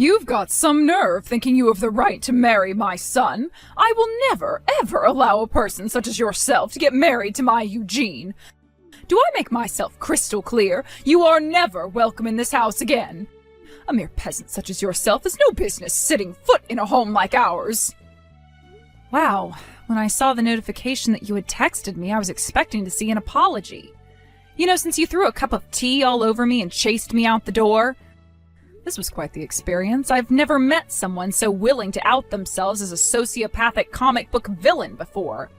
You've got some nerve thinking you have the right to marry my son. I will never, ever allow a person such as yourself to get married to my Eugene. Do I make myself crystal clear? You are never welcome in this house again. A mere peasant such as yourself has no business setting foot in a home like ours. Wow, when I saw the notification that you had texted me, I was expecting to see an apology. You know, since you threw a cup of tea all over me and chased me out the door. This was quite the experience. I've never met someone so willing to out themselves as a sociopathic comic book villain before.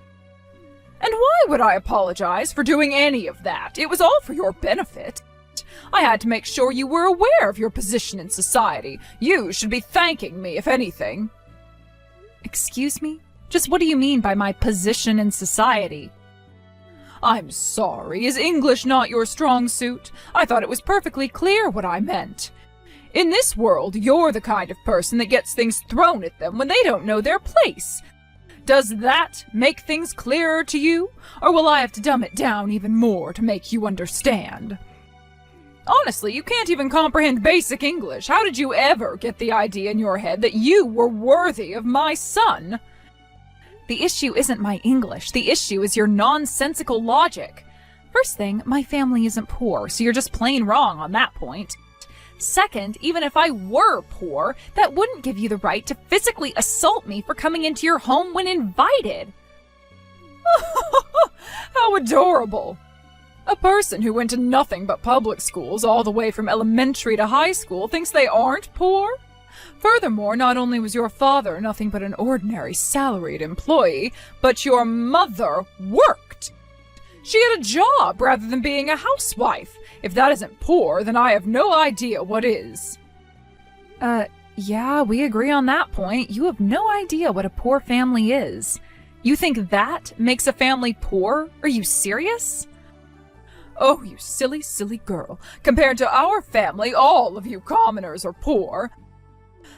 And why would I apologize for doing any of that? It was all for your benefit. I had to make sure you were aware of your position in society. You should be thanking me, if anything. Excuse me? Just what do you mean by my position in society? I'm sorry. Is English not your strong suit? I thought it was perfectly clear what I meant. In this world, you're the kind of person that gets things thrown at them when they don't know their place. Does that make things clearer to you? Or will I have to dumb it down even more to make you understand? Honestly, you can't even comprehend basic English. How did you ever get the idea in your head that you were worthy of my son? The issue isn't my English. The issue is your nonsensical logic. First thing, my family isn't poor, so you're just plain wrong on that point. Second, even if I were poor, that wouldn't give you the right to physically assault me for coming into your home when invited. How adorable! A person who went to nothing but public schools all the way from elementary to high school thinks they aren't poor? Furthermore, not only was your father nothing but an ordinary salaried employee, but your mother worked. She had a job rather than being a housewife. If that isn't poor, then I have no idea what is. Yeah, we agree on that point. You have no idea what a poor family is. You think that makes a family poor? Are you serious? Oh, you silly, silly girl. Compared to our family, all of you commoners are poor.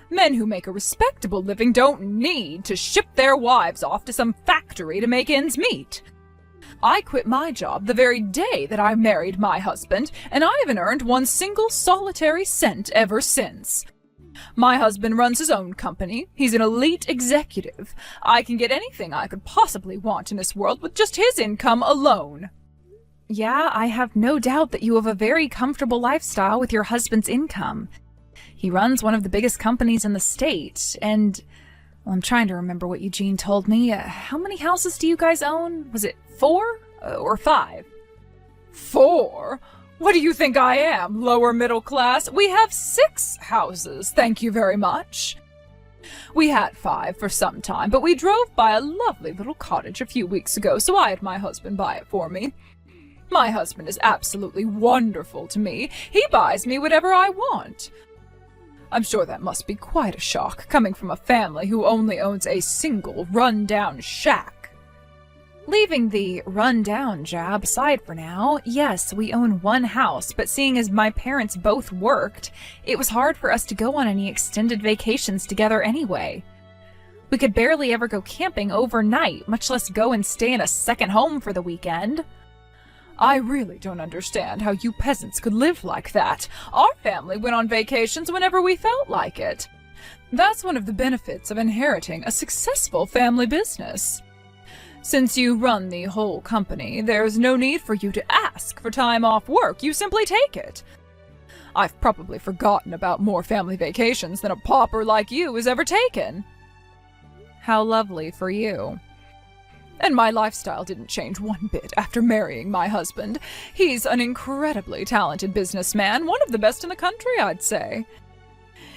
Men who make a respectable living don't need to ship their wives off to some factory to make ends meet. I quit my job the very day that I married my husband, and I haven't earned one single solitary cent ever since. My husband runs his own company. He's an elite executive. I can get anything I could possibly want in this world with just his income alone. Yeah, I have no doubt that you have a very comfortable lifestyle with your husband's income. He runs one of the biggest companies in the state, and well, I'm trying to remember what Eugene told me. How many houses do you guys own? Was it 4 or 5? 4? What do you think I am, lower middle class? We have 6 houses, thank you very much. We had 5 for some time, but we drove by a lovely little cottage a few weeks ago, so I had my husband buy it for me. My husband is absolutely wonderful to me. He buys me whatever I want. I'm sure that must be quite a shock, coming from a family who only owns a single run-down shack. Leaving the run-down jab aside for now, yes, we own one house, but seeing as my parents both worked, it was hard for us to go on any extended vacations together anyway. We could barely ever go camping overnight, much less go and stay in a second home for the weekend. I really don't understand how you peasants could live like that. Our family went on vacations whenever we felt like it. That's one of the benefits of inheriting a successful family business. Since you run the whole company, there's no need for you to ask for time off work. You simply take it. I've probably forgotten about more family vacations than a pauper like you has ever taken. How lovely for you. And my lifestyle didn't change one bit after marrying my husband. He's an incredibly talented businessman, one of the best in the country, I'd say.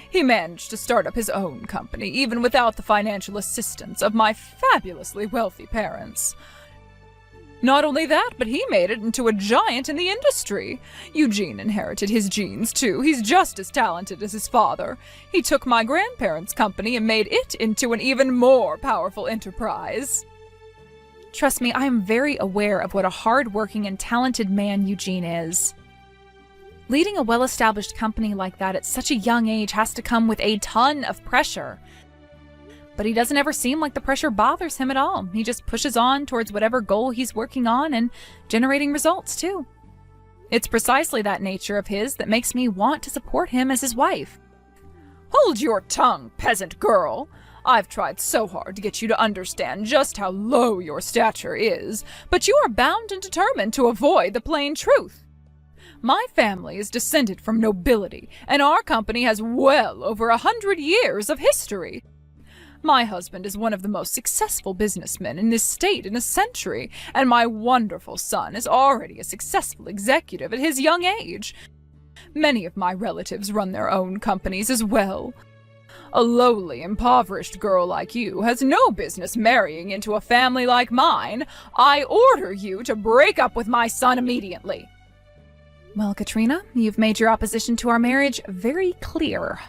He managed to start up his own company, even without the financial assistance of my fabulously wealthy parents. Not only that, but he made it into a giant in the industry. Eugene inherited his genes, too. He's just as talented as his father. He took my grandparents' company and made it into an even more powerful enterprise. Trust me, I am very aware of what a hard-working and talented man Eugene is. Leading a well-established company like that at such a young age has to come with a ton of pressure. But he doesn't ever seem like the pressure bothers him at all. He just pushes on towards whatever goal he's working on and generating results, too. It's precisely that nature of his that makes me want to support him as his wife. Hold your tongue, peasant girl. I've tried so hard to get you to understand just how low your stature is, but you are bound and determined to avoid the plain truth. My family is descended from nobility, and our company has well over 100 years of history. My husband is one of the most successful businessmen in this state in a century, and my wonderful son is already a successful executive at his young age. Many of my relatives run their own companies as well. A lowly, impoverished girl like you has no business marrying into a family like mine. I order you to break up with my son immediately. Well, Katrina, you've made your opposition to our marriage very clear.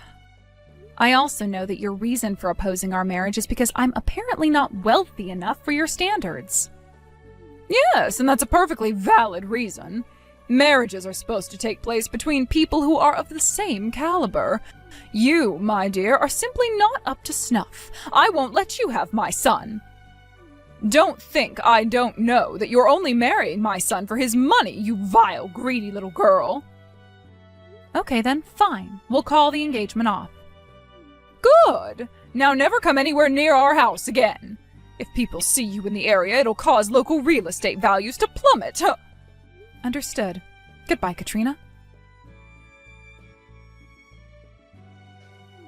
I also know that your reason for opposing our marriage is because I'm apparently not wealthy enough for your standards. Yes, and that's a perfectly valid reason. Marriages are supposed to take place between people who are of the same caliber. You, my dear, are simply not up to snuff. I won't let you have my son. Don't think I don't know that you're only marrying my son for his money, you vile, greedy little girl. Okay then, fine. We'll call the engagement off. Good! Now never come anywhere near our house again. If people see you in the area, it'll cause local real estate values to plummet. Understood. Goodbye, Katrina.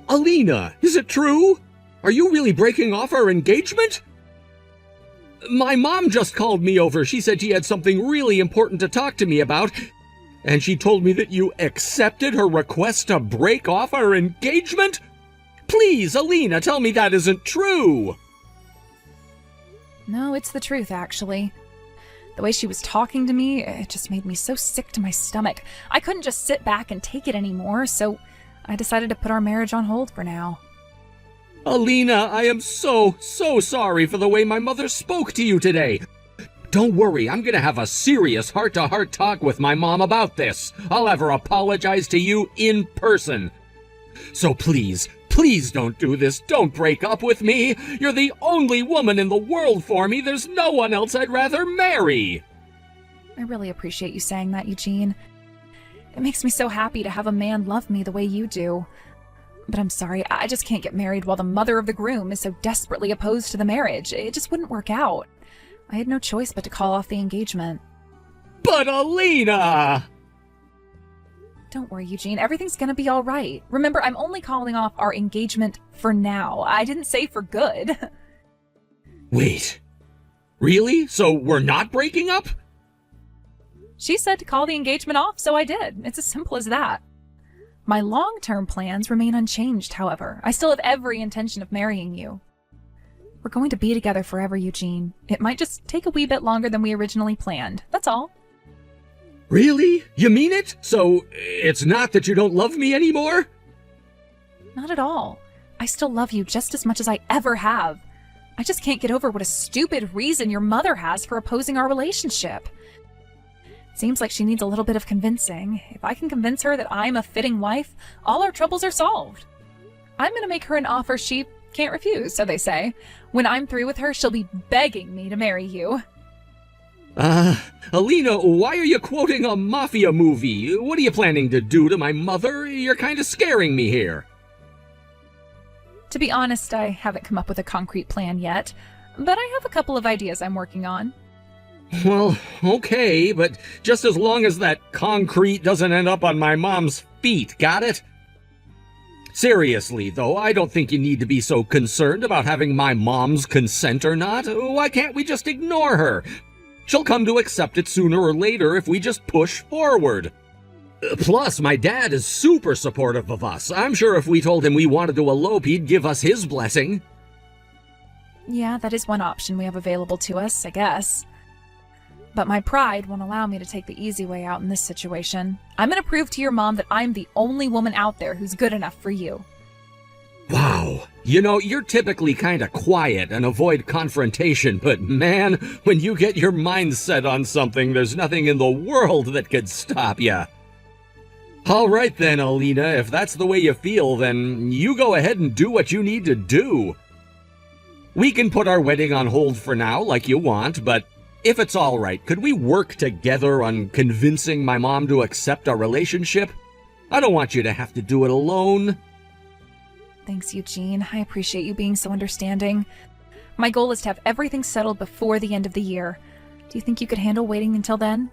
Alina, is it true? Are you really breaking off our engagement? My mom just called me over. She said she had something really important to talk to me about, and she told me that you accepted her request to break off our engagement? Please, Alina, tell me that isn't true. No, it's the truth, actually. The way she was talking to me, it just made me so sick to my stomach. I couldn't just sit back and take it anymore, so I decided to put our marriage on hold for now. Alina, I am so sorry for the way my mother spoke to you today. Don't worry, I'm gonna have a serious heart-to-heart talk with my mom about this. I'll have her apologize to you in person. So please don't do this. Don't break up with me. You're the only woman in the world for me. There's no one else I'd rather marry. I really appreciate you saying that, Eugene. It makes me so happy to have a man love me the way you do. But I'm sorry, I just can't get married while the mother of the groom is so desperately opposed to the marriage. It just wouldn't work out. I had no choice but to call off the engagement. But Alina! Don't worry, Eugene. Everything's gonna be all right. Remember, I'm only calling off our engagement for now. I didn't say for good. Wait. Really? So we're not breaking up? She said to call the engagement off, so I did. It's as simple as that. My long-term plans remain unchanged, however. I still have every intention of marrying you. We're going to be together forever, Eugene. It might just take a wee bit longer than we originally planned. That's all. Really? You mean it? So it's not that you don't love me anymore? Not at all. I still love you just as much as I ever have. I just can't get over what a stupid reason your mother has for opposing our relationship. Seems like she needs a little bit of convincing. If I can convince her that I'm a fitting wife, all our troubles are solved. I'm gonna make her an offer she can't refuse, so they say. When I'm through with her, she'll be begging me to marry you. Alina, why are you quoting a mafia movie? What are you planning to do to my mother? You're kind of scaring me here. To be honest, I haven't come up with a concrete plan yet, but I have a couple of ideas I'm working on. Well, okay, but just as long as that concrete doesn't end up on my mom's feet, got it? Seriously, though, I don't think you need to be so concerned about having my mom's consent or not. Why can't we just ignore her? She'll come to accept it sooner or later if we just push forward. Plus, my dad is super supportive of us. I'm sure if we told him we wanted to elope, he'd give us his blessing. Yeah, that is one option we have available to us, I guess. But my pride won't allow me to take the easy way out in this situation. I'm gonna prove to your mom that I'm the only woman out there who's good enough for you. Wow. You know, you're typically kind of quiet and avoid confrontation, but man, when you get your mind set on something, there's nothing in the world that could stop you. All right then, Alina, if that's the way you feel, then you go ahead and do what you need to do. We can put our wedding on hold for now, like you want, but if it's all right, could we work together on convincing my mom to accept our relationship? I don't want you to have to do it alone. Thanks, Eugene. I appreciate you being so understanding. My goal is to have everything settled before the end of the year. Do you think you could handle waiting until then?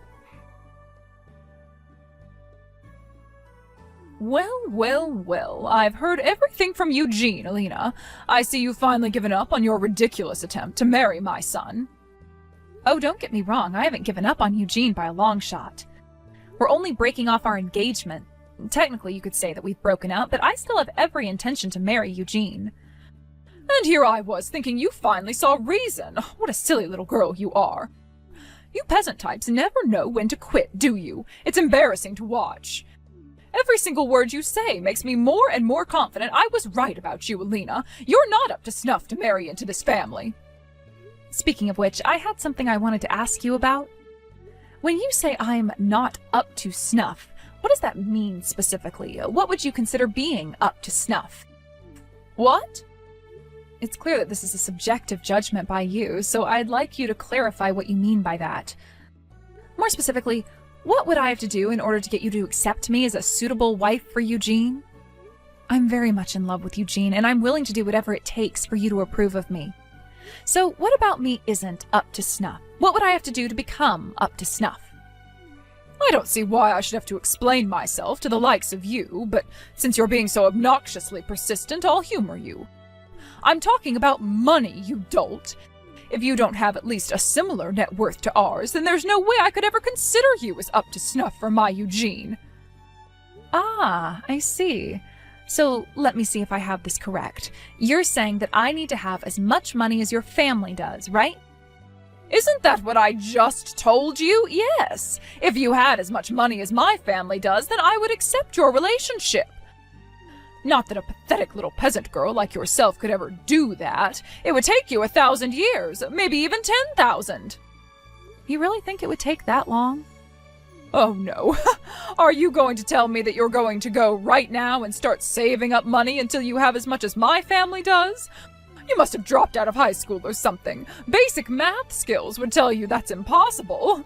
Well, I've heard everything from Eugene, Alina. I see you've finally given up on your ridiculous attempt to marry my son. Oh, don't get me wrong, I haven't given up on Eugene by a long shot. We're only breaking off our engagement. Technically, you could say that we've broken up, but I still have every intention to marry Eugene. And here I was thinking you finally saw reason. What a silly little girl you are. You peasant types never know when to quit, do you? It's embarrassing to watch. Every single word you say makes me more and more confident I was right about you, Alina. You're not up to snuff to marry into this family. Speaking of which, I had something I wanted to ask you about. When you say I'm not up to snuff, what does that mean specifically? What would you consider being up to snuff? What? It's clear that this is a subjective judgment by you, so I'd like you to clarify what you mean by that. More specifically, what would I have to do in order to get you to accept me as a suitable wife for Eugene? I'm very much in love with Eugene, and I'm willing to do whatever it takes for you to approve of me. So what about me isn't up to snuff? What would I have to do to become up to snuff? I don't see why I should have to explain myself to the likes of you, but since you're being so obnoxiously persistent, I'll humor you. I'm talking about money, you dolt. If you don't have at least a similar net worth to ours, then there's no way I could ever consider you as up to snuff for my Eugene. Ah, I see. So let me see if I have this correct. You're saying that I need to have as much money as your family does, right? Isn't that what I just told you? Yes. If you had as much money as my family does, then I would accept your relationship. Not that a pathetic little peasant girl like yourself could ever do that. It would take you 1,000 years, maybe even 10,000. You really think it would take that long? Oh no. Are you going to tell me that you're going to go right now and start saving up money until you have as much as my family does? You must have dropped out of high school or something. Basic math skills would tell you that's impossible.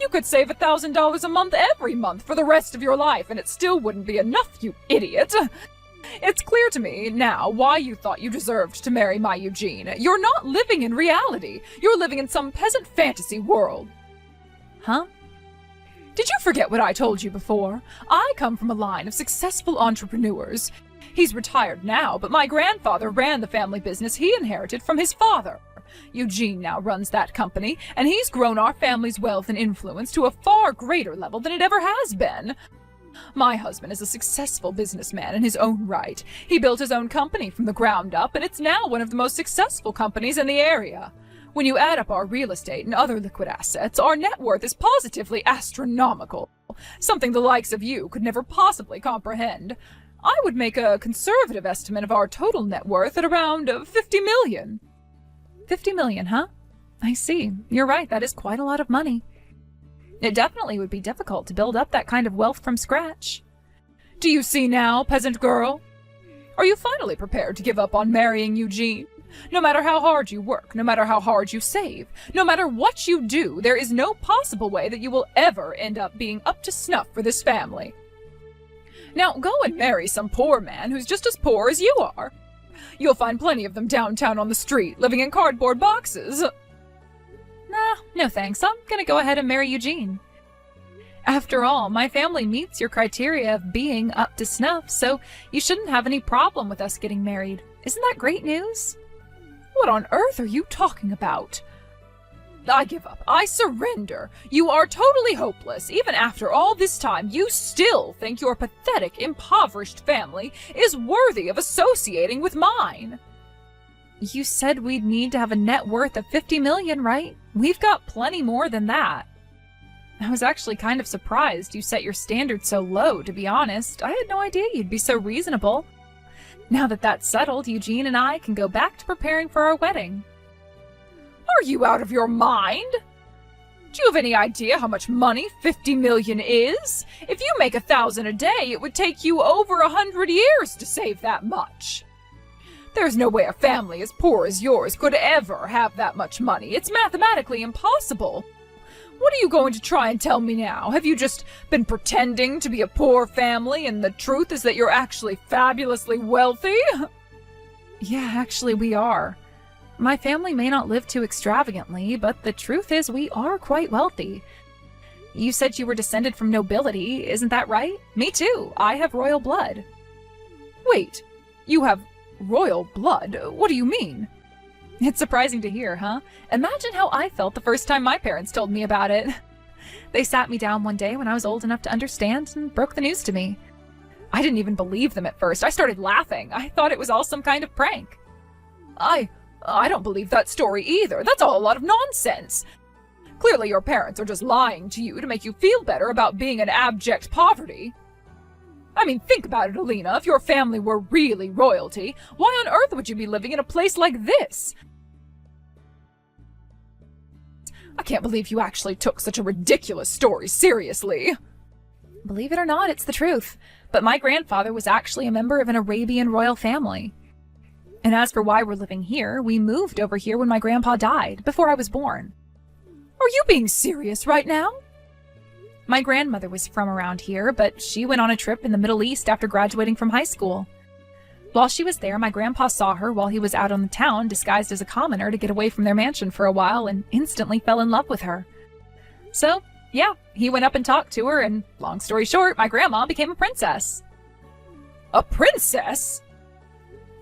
You could save $1,000 a month every month for the rest of your life, and it still wouldn't be enough, you idiot. It's clear to me now why you thought you deserved to marry my Eugene. You're not living in reality. You're living in some peasant fantasy world. Huh? Did you forget what I told you before? I come from a line of successful entrepreneurs. He's retired now, but my grandfather ran the family business he inherited from his father. Eugene now runs that company, and he's grown our family's wealth and influence to a far greater level than it ever has been. My husband is a successful businessman in his own right. He built his own company from the ground up, and it's now one of the most successful companies in the area. When you add up our real estate and other liquid assets, our net worth is positively astronomical, something the likes of you could never possibly comprehend. I would make a conservative estimate of our total net worth at around 50 million. 50 million, huh? I see. You're right, that is quite a lot of money. It definitely would be difficult to build up that kind of wealth from scratch. Do you see now, peasant girl? Are you finally prepared to give up on marrying Eugene? No matter how hard you work, no matter how hard you save, no matter what you do, there is no possible way that you will ever end up being up to snuff for this family. Now go and marry some poor man who's just as poor as you are. You'll find plenty of them downtown on the street, living in cardboard boxes. Nah, no thanks. I'm gonna go ahead and marry Eugene. After all, my family meets your criteria of being up to snuff, so you shouldn't have any problem with us getting married. Isn't that great news? What on earth are you talking about? I give up. I surrender. You are totally hopeless. Even after all this time, you still think your pathetic, impoverished family is worthy of associating with mine. You said we'd need to have a net worth of 50 million, right? We've got plenty more than that. I was actually kind of surprised you set your standards so low, to be honest. I had no idea you'd be so reasonable. Now that that's settled, Eugene and I can go back to preparing for our wedding. Are you out of your mind? Do you have any idea how much money 50 million is? If you make 1,000 a day, it would take you over 100 years to save that much. There's no way a family as poor as yours could ever have that much money. It's mathematically impossible. What are you going to try and tell me now? Have you just been pretending to be a poor family and the truth is that you're actually fabulously wealthy? Yeah, actually we are. My family may not live too extravagantly, but the truth is we are quite wealthy. You said you were descended from nobility, isn't that right? Me too. I have royal blood. Wait, you have royal blood? What do you mean? It's surprising to hear, huh? Imagine how I felt the first time my parents told me about it. They sat me down one day when I was old enough to understand and broke the news to me. I didn't even believe them at first. I started laughing. I thought it was all some kind of prank. I don't believe that story either. That's all a lot of nonsense. Clearly your parents are just lying to you to make you feel better about being in abject poverty. I mean, think about it, Alina. If your family were really royalty, why on earth would you be living in a place like this? I can't believe you actually took such a ridiculous story seriously. Believe it or not, it's the truth. But my grandfather was actually a member of an Arabian royal family. And as for why we're living here, we moved over here when my grandpa died, before I was born. Are you being serious right now? My grandmother was from around here, but she went on a trip in the Middle East after graduating from high school. While she was there, my grandpa saw her while he was out on the town disguised as a commoner to get away from their mansion for a while and instantly fell in love with her. So, yeah, he went up and talked to her, and long story short, my grandma became a princess. A princess?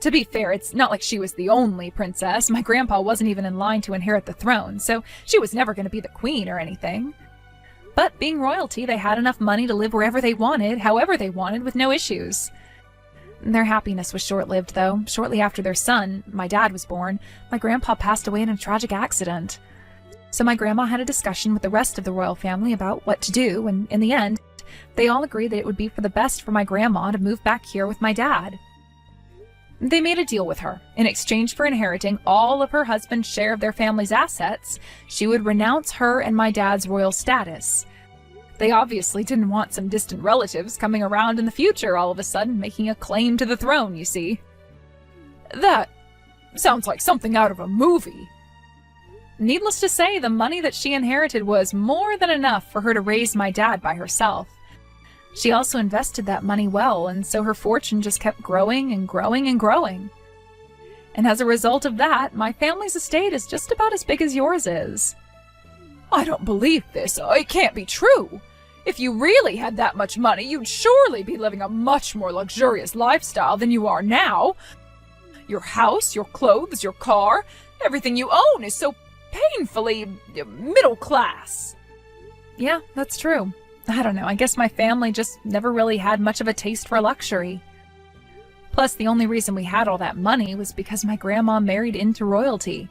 To be fair, it's not like she was the only princess. My grandpa wasn't even in line to inherit the throne, so she was never going to be the queen or anything. But being royalty, they had enough money to live wherever they wanted, however they wanted, with no issues. Their happiness was short-lived, though. Shortly after their son, my dad, was born, my grandpa passed away in a tragic accident. So my grandma had a discussion with the rest of the royal family about what to do, and in the end, they all agreed that it would be for the best for my grandma to move back here with my dad. They made a deal with her. In exchange for inheriting all of her husband's share of their family's assets, she would renounce her and my dad's royal status. They obviously didn't want some distant relatives coming around in the future all of a sudden making a claim to the throne, you see. That sounds like something out of a movie. Needless to say, the money that she inherited was more than enough for her to raise my dad by herself. She also invested that money well, and so her fortune just kept growing and growing and growing. And as a result of that, my family's estate is just about as big as yours is. I don't believe this. It can't be true. If you really had that much money, you'd surely be living a much more luxurious lifestyle than you are now. Your house, your clothes, your car, everything you own is so painfully middle class. Yeah, that's true. I don't know, I guess my family just never really had much of a taste for luxury. Plus, the only reason we had all that money was because my grandma married into royalty.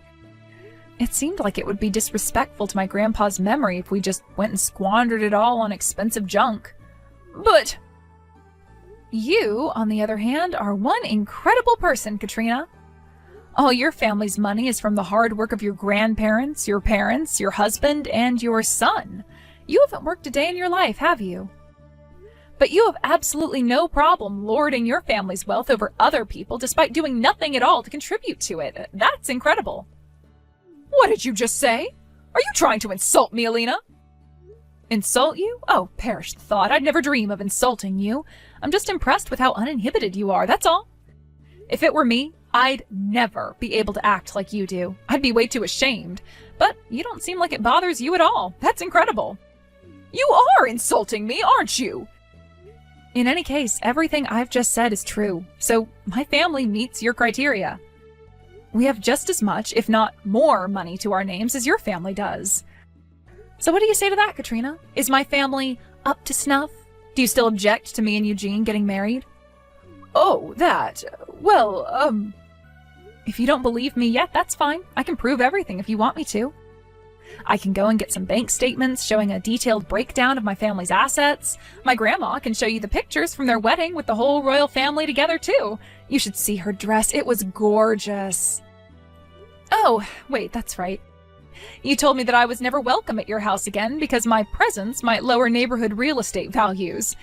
It seemed like it would be disrespectful to my grandpa's memory if we just went and squandered it all on expensive junk. But you, on the other hand, are one incredible person, Katrina. All your family's money is from the hard work of your grandparents, your parents, your husband, and your son. You haven't worked a day in your life, have you? But you have absolutely no problem lording your family's wealth over other people despite doing nothing at all to contribute to it. That's incredible. What did you just say? Are you trying to insult me, Alina? Insult you? Oh, perish the thought. I'd never dream of insulting you. I'm just impressed with how uninhibited you are, that's all. If it were me, I'd never be able to act like you do. I'd be way too ashamed. But you don't seem like it bothers you at all. That's incredible. You are insulting me, aren't you? In any case, everything I've just said is true, so my family meets your criteria. We have just as much, if not more, money to our names as your family does. So what do you say to that, Katrina? Is my family up to snuff? Do you still object to me and Eugene getting married? Oh, that... Well, If you don't believe me yet, that's fine. I can prove everything if you want me to. I can go and get some bank statements showing a detailed breakdown of my family's assets. My grandma can show you the pictures from their wedding with the whole royal family together, too. You should see her dress. It was gorgeous. Oh, wait, that's right. You told me that I was never welcome at your house again because my presence might lower neighborhood real estate values.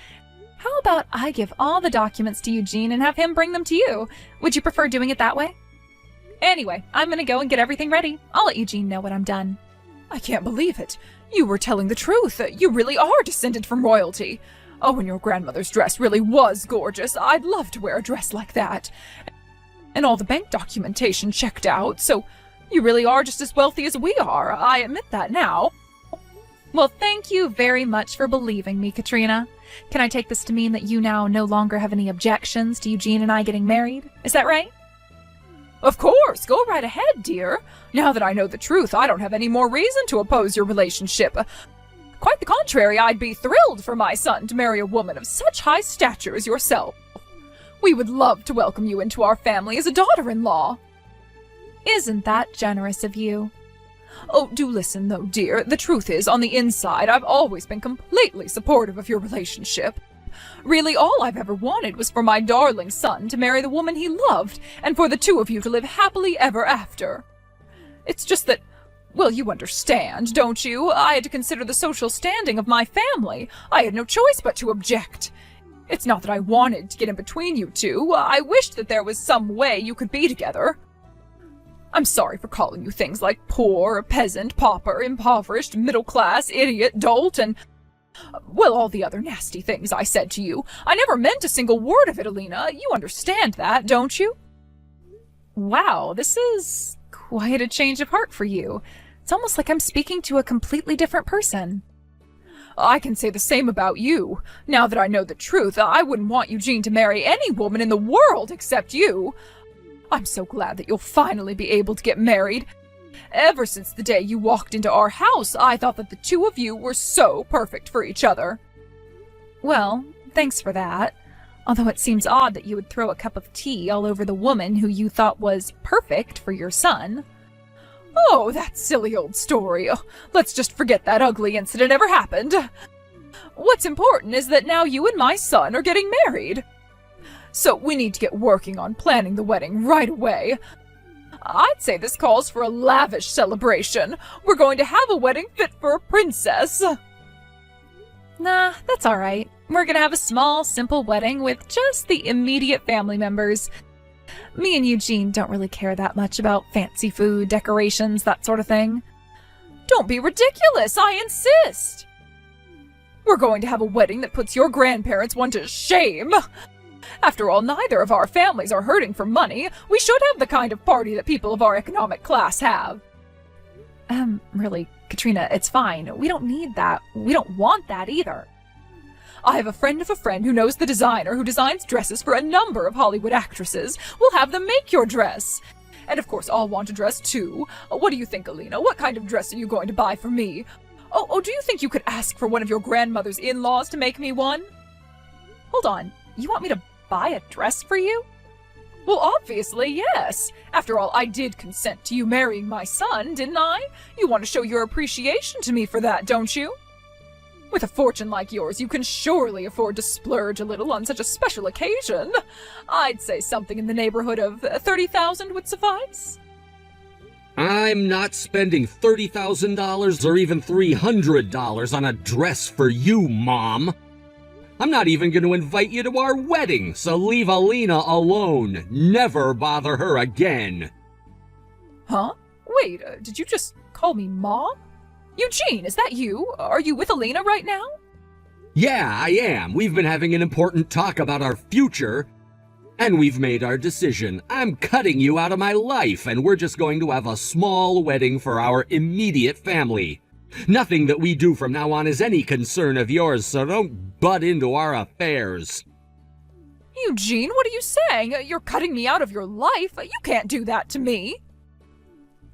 How about I give all the documents to Eugene and have him bring them to you? Would you prefer doing it that way? Anyway, I'm gonna go and get everything ready. I'll let Eugene know when I'm done. I can't believe it. You were telling the truth. You really are descended from royalty. Oh, and your grandmother's dress really was gorgeous. I'd love to wear a dress like that. And all the bank documentation checked out, so you really are just as wealthy as we are. I admit that now. Well, thank you very much for believing me, Katrina. Can I take this to mean that you now no longer have any objections to Eugene and I getting married? Is that right? Of course, go right ahead, dear. Now that I know the truth, I don't have any more reason to oppose your relationship. Quite the contrary, I'd be thrilled for my son to marry a woman of such high stature as yourself. We would love to welcome you into our family as a daughter-in-law. Isn't that generous of you? Oh, do listen, though, dear. The truth is, on the inside, I've always been completely supportive of your relationship. Really, all I've ever wanted was for my darling son to marry the woman he loved, and for the two of you to live happily ever after. It's just that, well, you understand, don't you? I had to consider the social standing of my family. I had no choice but to object. It's not that I wanted to get in between you two. I wished that there was some way you could be together. I'm sorry for calling you things like poor, peasant, pauper, impoverished, middle class, idiot, dolt, and, well, all the other nasty things I said to you. I never meant a single word of it, Alina. You understand that, don't you? Wow, this is quite a change of heart for you. It's almost like I'm speaking to a completely different person. I can say the same about you. Now that I know the truth, I wouldn't want Eugene to marry any woman in the world except you. I'm so glad that you'll finally be able to get married. Ever since the day you walked into our house, I thought that the two of you were so perfect for each other. Well, thanks for that. Although it seems odd that you would throw a cup of tea all over the woman who you thought was perfect for your son. Oh, that silly old story. Oh, let's just forget that ugly incident ever happened. What's important is that now you and my son are getting married. So we need to get working on planning the wedding right away. I'd say this calls for a lavish celebration. We're going to have a wedding fit for a princess. Nah, that's all right. We're gonna have a small, simple wedding with just the immediate family members. Me and Eugene don't really care that much about fancy food, decorations, that sort of thing. Don't be ridiculous, I insist. We're going to have a wedding that puts your grandparents one to shame. After all, neither of our families are hurting for money. We should have the kind of party that people of our economic class have. Really, Katrina, it's fine. We don't need that. We don't want that either. I have a friend of a friend who knows the designer who designs dresses for a number of Hollywood actresses. We'll have them make your dress. And of course, I'll want a dress too. What do you think, Alina? What kind of dress are you going to buy for me? Oh, do you think you could ask for one of your grandmother's in-laws to make me one? Hold on. You want me to buy a dress for you? Well, obviously, yes. After all, I did consent to you marrying my son, didn't I? You want to show your appreciation to me for that, don't you? With a fortune like yours, you can surely afford to splurge a little on such a special occasion. I'd say something in the neighborhood of 30,000 would suffice. I'm not spending $30,000 or even $300 on a dress for you, Mom. I'm not even going to invite you to our wedding, so leave Alina alone. Never bother her again. Huh? Wait, did you just call me Mom? Eugene, is that you? Are you with Alina right now? Yeah, I am. We've been having an important talk about our future, and we've made our decision. I'm cutting you out of my life, and we're just going to have a small wedding for our immediate family. Nothing that we do from now on is any concern of yours, so don't butt into our affairs. Eugene, what are you saying? You're cutting me out of your life. You can't do that to me.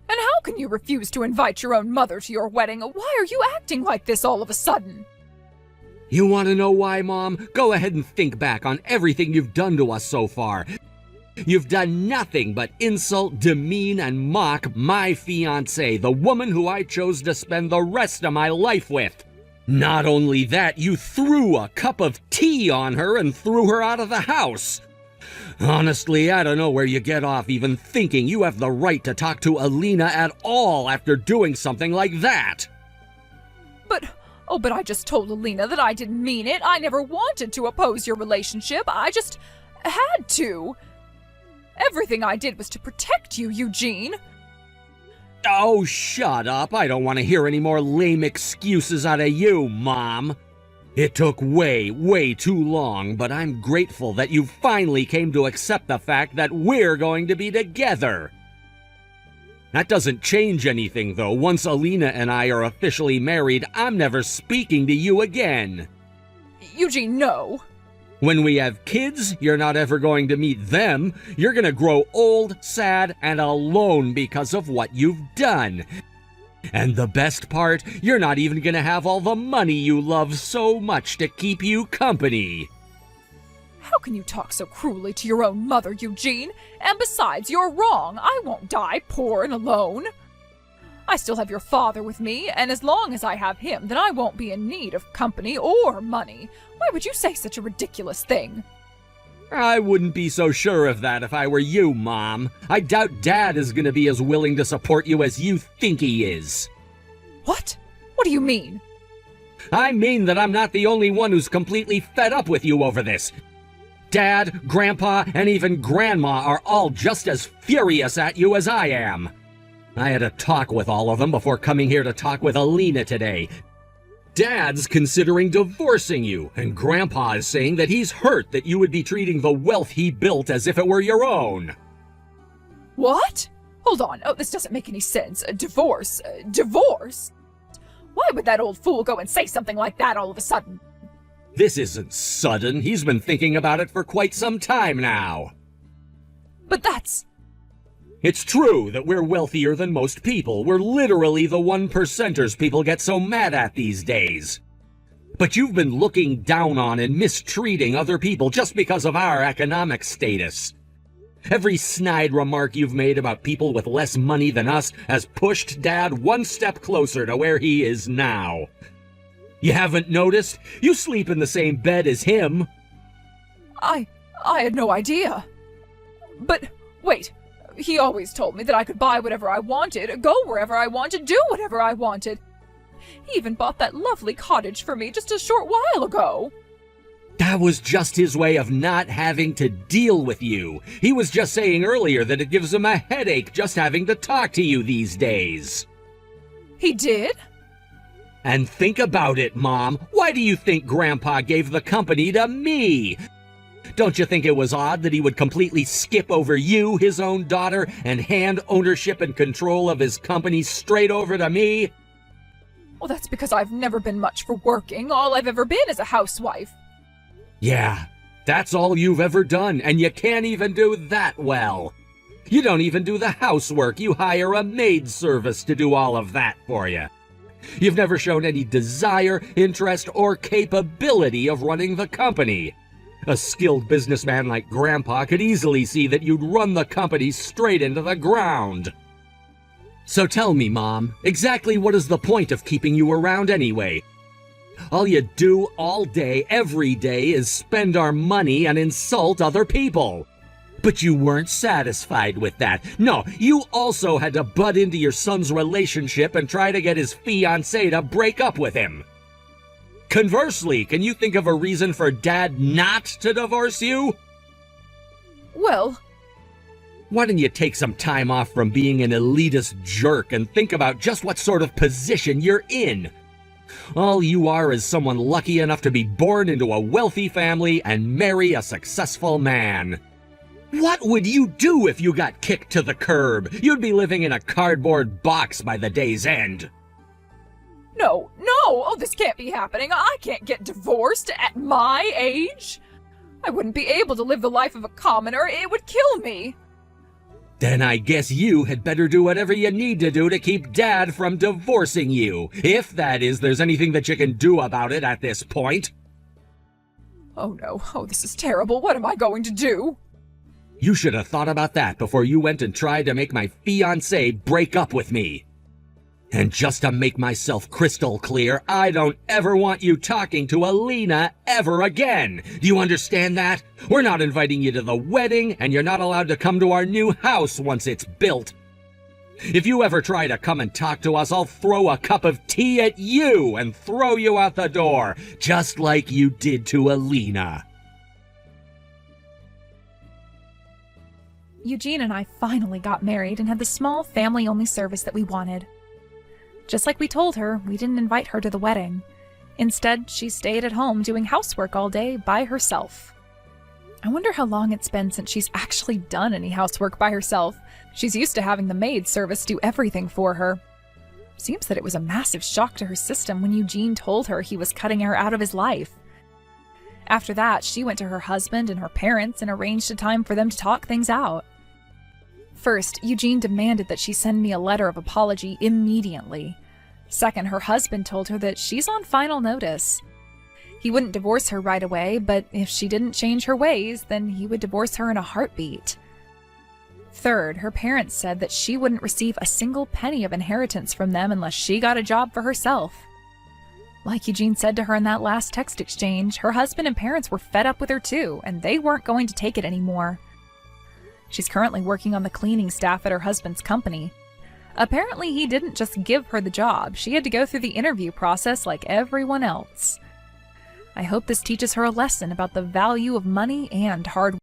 And how can you refuse to invite your own mother to your wedding? Why are you acting like this all of a sudden? You want to know why, Mom? Go ahead and think back on everything you've done to us so far. You've done nothing but insult, demean, and mock my fiancé, the woman who I chose to spend the rest of my life with. Not only that, you threw a cup of tea on her and threw her out of the house. Honestly, I don't know where you get off even thinking you have the right to talk to Alina at all after doing something like that. But I just told Alina that I didn't mean it. I never wanted to oppose your relationship. I just had to. Everything I did was to protect you, Eugene. Oh, shut up. I don't want to hear any more lame excuses out of you, Mom. It took way too long, but I'm grateful that you finally came to accept the fact that we're going to be together. That doesn't change anything, though. Once Alina and I are officially married, I'm never speaking to you again. Eugene, no. When we have kids, you're not ever going to meet them. You're going to grow old, sad, and alone because of what you've done. And the best part, you're not even going to have all the money you love so much to keep you company. How can you talk so cruelly to your own mother, Eugene? And besides, you're wrong. I won't die poor and alone. I still have your father with me, and as long as I have him, then I won't be in need of company or money. Why would you say such a ridiculous thing? I wouldn't be so sure of that if I were you, Mom. I doubt Dad is going to be as willing to support you as you think he is. What? What do you mean? I mean that I'm not the only one who's completely fed up with you over this. Dad, Grandpa, and even Grandma are all just as furious at you as I am. I had a talk with all of them before coming here to talk with Alina today. Dad's considering divorcing you, and Grandpa is saying that he's hurt that you would be treating the wealth he built as if it were your own. What? Hold on. Oh, this doesn't make any sense. A divorce? Divorce? Why would that old fool go and say something like that all of a sudden? This isn't sudden. He's been thinking about it for quite some time now. But that's... It's true that we're wealthier than most people. We're literally the 1%ers people get so mad at these days. But you've been looking down on and mistreating other people just because of our economic status. Every snide remark you've made about people with less money than us has pushed Dad one step closer to where he is now. You haven't noticed? You sleep in the same bed as him. I had no idea. But, wait. He always told me that I could buy whatever I wanted, go wherever I wanted, do whatever I wanted. He even bought that lovely cottage for me just a short while ago. That was just his way of not having to deal with you. He was just saying earlier that it gives him a headache just having to talk to you these days. He did? And think about it, Mom. Why do you think Grandpa gave the company to me? Don't you think it was odd that he would completely skip over you, his own daughter, and hand ownership and control of his company straight over to me? Well, that's because I've never been much for working. All I've ever been is a housewife. Yeah, that's all you've ever done, and you can't even do that well. You don't even do the housework. You hire a maid service to do all of that for you. You've never shown any desire, interest, or capability of running the company. A skilled businessman like Grandpa could easily see that you'd run the company straight into the ground. So tell me, Mom, exactly what is the point of keeping you around anyway? All you do all day, every day, is spend our money and insult other people. But you weren't satisfied with that. No, you also had to butt into your son's relationship and try to get his fiancé to break up with him. Conversely, can you think of a reason for Dad not to divorce you? Well... Why don't you take some time off from being an elitist jerk and think about just what sort of position you're in? All you are is someone lucky enough to be born into a wealthy family and marry a successful man. What would you do if you got kicked to the curb? You'd be living in a cardboard box by the day's end. No! Oh, this can't be happening. I can't get divorced at my age. I wouldn't be able to live the life of a commoner. It would kill me. Then I guess you had better do whatever you need to do to keep Dad from divorcing you. If that is, there's anything that you can do about it at this point. Oh no. Oh, this is terrible. What am I going to do? You should have thought about that before you went and tried to make my fiancé break up with me. And just to make myself crystal clear, I don't ever want you talking to Alina ever again. Do you understand that? We're not inviting you to the wedding, and you're not allowed to come to our new house once it's built. If you ever try to come and talk to us, I'll throw a cup of tea at you and throw you out the door, just like you did to Alina. Eugene and I finally got married and had the small family-only service that we wanted. Just like we told her, we didn't invite her to the wedding. Instead, she stayed at home doing housework all day by herself. I wonder how long it's been since she's actually done any housework by herself. She's used to having the maid service do everything for her. Seems that it was a massive shock to her system when Eugene told her he was cutting her out of his life. After that, she went to her husband and her parents and arranged a time for them to talk things out. First, Eugene demanded that she send me a letter of apology immediately. Second, her husband told her that she's on final notice. He wouldn't divorce her right away, but if she didn't change her ways, then he would divorce her in a heartbeat. Third, her parents said that she wouldn't receive a single penny of inheritance from them unless she got a job for herself. Like Eugene said to her in that last text exchange, her husband and parents were fed up with her too, and they weren't going to take it anymore. She's currently working on the cleaning staff at her husband's company. Apparently, he didn't just give her the job. She had to go through the interview process like everyone else. I hope this teaches her a lesson about the value of money and hard work.